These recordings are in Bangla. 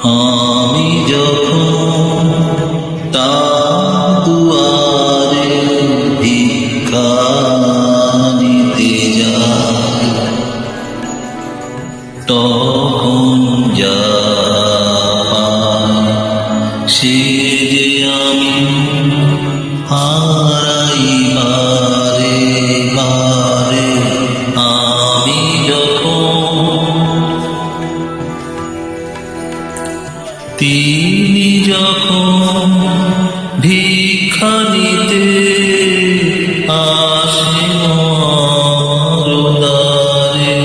আমি যখন তার দুয়ারে ভিক্ষা নিতে যাই, তখন যা পাই সে যে আমি হারাই বারে বারে। আমি তিনি যখন ভিক্ষা নিতে আসেন আমার দ্বারে,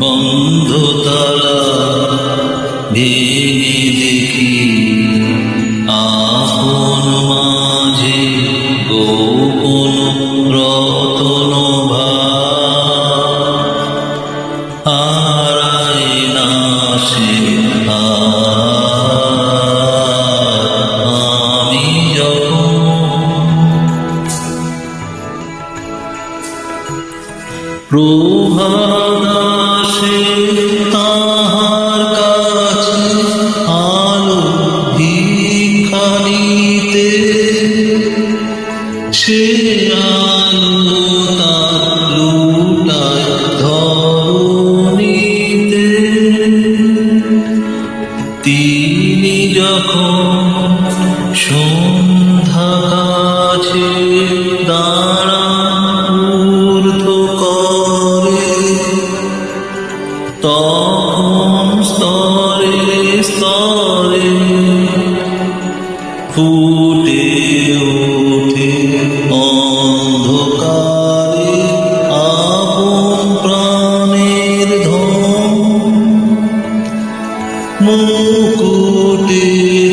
বন্ধ তালা ভেঙে দেখি আপন মাঝে গোপন রতন ভাব, হারায় না সে। আমি যখন প্রভাত আসে তাহার কাছে আলো ভিক্ষা নিতে, সে আলো তার লুটায় ধরণীতে। তিনি যখন সন্ধ্যা কাছে দাঁড়ান ঊর্ধ্ব করে, তখন স্তরে স্তরে ফুটে ওঠে অন্ধকারে আপন প্রাণের ধন, মুকুটে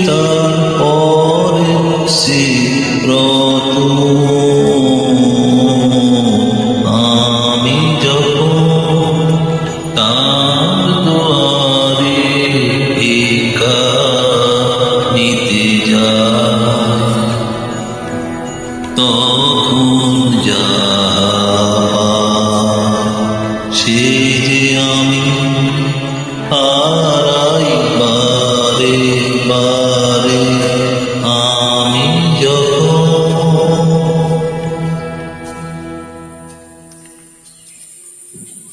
তার পরে সে রতন। আমি যখন তার দুয়ারে ভিক্ষা নিতে যাই, তখন যা সে যে আমি হারাই বারে বারে।